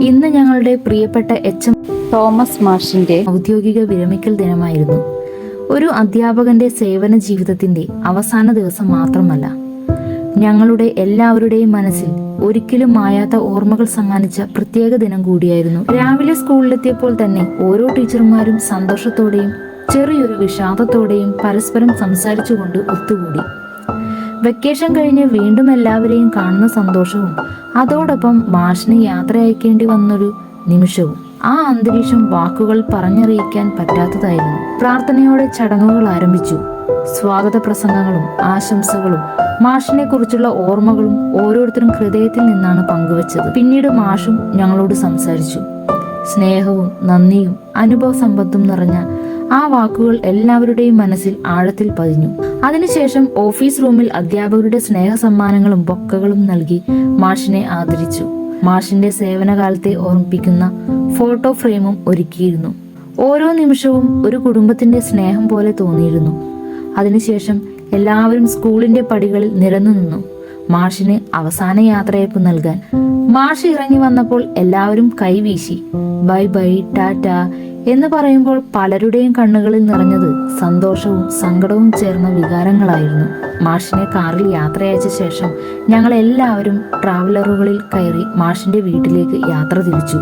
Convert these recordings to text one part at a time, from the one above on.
ഇന്ന് ഞങ്ങളുടെ പ്രിയപ്പെട്ട എച്ച് എം തോമസ് മാഷിന്റെ ഔദ്യോഗിക വിരമിക്കൽ ദിനമായിരുന്നു. ഒരു അധ്യാപകന്റെ സേവന ജീവിതത്തിന്റെ അവസാന ദിവസം മാത്രമല്ല, ഞങ്ങളുടെ എല്ലാവരുടെയും മനസ്സിൽ ഒരിക്കലും മായാത്ത ഓർമ്മകൾ സമ്മാനിച്ച പ്രത്യേക ദിനം കൂടിയായിരുന്നു. രാവിലെ സ്കൂളിലെത്തിയപ്പോൾ തന്നെ ഓരോ ടീച്ചർമാരും സന്തോഷത്തോടെയും ചെറിയൊരു വിഷാദത്തോടെയും പരസ്പരം സംസാരിച്ചുകൊണ്ട് ഒത്തുകൂടി. വെക്കേഷൻ കഴിഞ്ഞ് വീണ്ടും എല്ലാവരെയും കാണുന്ന സന്തോഷവും അതോടൊപ്പം മാഷിന് യാത്ര അയക്കേണ്ടി വന്നൊരു നിമിഷവും, ആ അന്തരീക്ഷം വാക്കുകൾ പറഞ്ഞറിയിക്കാൻ പറ്റാത്തതായിരുന്നു. പ്രാർത്ഥനയോടെ ചടങ്ങുകൾ ആരംഭിച്ചു. സ്വാഗത പ്രസംഗങ്ങളും ആശംസകളും മാഷിനെ കുറിച്ചുള്ള ഓർമ്മകളും ഓരോരുത്തരും ഹൃദയത്തിൽ നിന്നാണ് പങ്കുവച്ചത്. പിന്നീട് മാഷും ഞങ്ങളോട് സംസാരിച്ചു. സ്നേഹവും നന്ദിയും അനുഭവ സമ്പത്തും നിറഞ്ഞ ആ വാക്കുകൾ എല്ലാവരുടെയും മനസ്സിൽ ആഴത്തിൽ പതിഞ്ഞു. അതിനുശേഷം ഓഫീസ് റൂമിൽ അധ്യാപകരുടെ സ്നേഹ സമ്മാനങ്ങളും ബൊക്കകളും നൽകി മാഷിനെ ആദരിച്ചു. മാഷിന്റെ സേവനകാലത്തെ ഓർമ്മിപ്പിക്കുന്ന ഫോട്ടോ ഫ്രെയിമും ഒരുക്കിയിരുന്നു. ഓരോ നിമിഷവും ഒരു കുടുംബത്തിന്റെ സ്നേഹം പോലെ തോന്നിയിരുന്നു. അതിനുശേഷം എല്ലാവരും സ്കൂളിന്റെ പടികളിൽ നിരന്നു നിന്നു മാഷിന് അവസാന യാത്രയയപ്പ് നൽകാൻ. മാഷ് ഇറങ്ങി വന്നപ്പോൾ എല്ലാവരും കൈവീശി ബൈ ബൈ ടാറ്റ എന്ന് പറയുമ്പോൾ പലരുടെയും കണ്ണുകളിൽ നിറഞ്ഞത് സന്തോഷവും സങ്കടവും ചേർന്ന വികാരങ്ങളായിരുന്നു. മാഷിനെ കാറിൽ യാത്രയച്ച ശേഷം ഞങ്ങൾ എല്ലാവരും ട്രാവലറുകളിൽ കയറി മാഷിന്റെ വീട്ടിലേക്ക് യാത്ര തിരിച്ചു.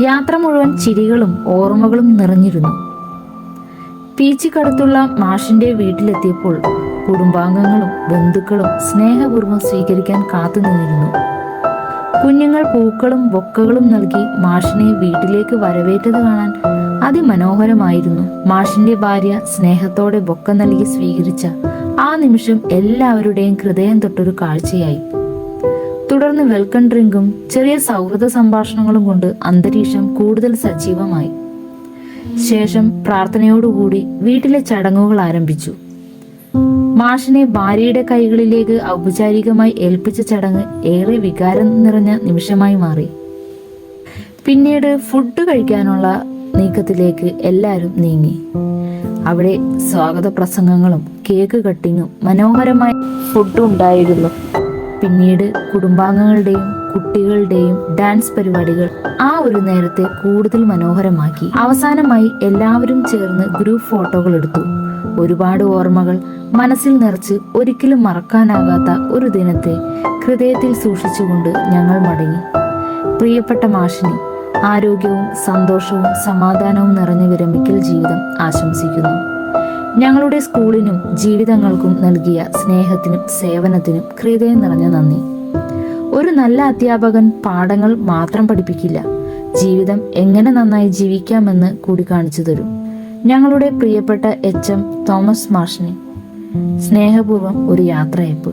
യാത്ര മുഴുവൻ ചിരികളും ഓർമ്മകളും നിറഞ്ഞിരുന്നു. പീച്ചിക്കടുത്തുള്ള മാഷിന്റെ വീട്ടിലെത്തിയപ്പോൾ കുടുംബാംഗങ്ങളും ബന്ധുക്കളും സ്നേഹപൂർവ്വം സ്വീകരിക്കാൻ കാത്തുനിന്നിരുന്നു. കുഞ്ഞുങ്ങൾ പൂക്കളും ബൊക്കകളും നൽകി മാഷിനെ വീട്ടിലേക്ക് വരവേറ്റത് കാണാൻ അതിമനോഹരമായിരുന്നു. മാഷിന്റെ ഭാര്യ സ്നേഹത്തോടെ ബൊക്ക നൽകി സ്വീകരിച്ച ആ നിമിഷം എല്ലാവരുടെയും ഹൃദയം തൊട്ടൊരു കാഴ്ചയായി. തുടർന്ന് വെൽക്കം ഡ്രിങ്കും ചെറിയ സൗഹൃദ സംഭാഷണങ്ങളും കൊണ്ട് അന്തരീക്ഷം കൂടുതൽ സജീവമായി. ശേഷം പ്രാർത്ഥനയോടുകൂടി വീട്ടിലെ ചടങ്ങുകൾ ആരംഭിച്ചു. മാഷിനെ ഭാര്യയുടെ കൈകളിലേക്ക് ഔപചാരികമായി ഏൽപ്പിച്ച ചടങ്ങ് ഏറെ വികാരം നിറഞ്ഞ നിമിഷമായി മാറി. പിന്നീട് ഫുഡ് കഴിക്കാനുള്ള നീക്കത്തിലേക്ക് എല്ലാവരും നീങ്ങി. അവിടെ സ്വാഗത പ്രസംഗങ്ങളും കേക്ക് കട്ടിങ്ങും മനോഹരമായ ഫുഡും ഉണ്ടായിരുന്നു. പിന്നീട് കുടുംബാംഗങ്ങളുടെയും കുട്ടികളുടെയും ഡാൻസ് പരിപാടികൾ ആ ഒരു നേരത്തെ കൂടുതൽ മനോഹരമാക്കി. അവസാനമായി എല്ലാവരും ചേർന്ന് ഗ്രൂപ്പ് ഫോട്ടോകൾ എടുത്തു. ഒരുപാട് ഓർമ്മകൾ മനസ്സിൽ നിറച്ച് ഒരിക്കലും മറക്കാനാകാത്ത ഒരു ദിനത്തെ ഹൃദയത്തിൽ സൂക്ഷിച്ചുകൊണ്ട് ഞങ്ങൾ മടങ്ങി. പ്രിയപ്പെട്ട മാഷിന് ആരോഗ്യവും സന്തോഷവും സമാധാനവും നിറഞ്ഞ വിരമിക്കൽ ജീവിതം ആശംസിക്കുന്നു. ഞങ്ങളുടെ സ്കൂളിനും ജീവിതങ്ങൾക്കും നൽകിയ സ്നേഹത്തിനും സേവനത്തിനും ഹൃദയം നിറഞ്ഞ നന്ദി. ഒരു നല്ല അധ്യാപകൻ പാഠങ്ങൾ മാത്രം പഠിപ്പിക്കില്ല, ജീവിതം എങ്ങനെ നന്നായി ജീവിക്കാമെന്ന് കൂടി കാണിച്ചു തരും. ഞങ്ങളുടെ പ്രിയപ്പെട്ട എച്ച് എം തോമസ് മാഷിന് സ്നേഹപൂർവ്വം ഒരു യാത്രയയപ്പ്.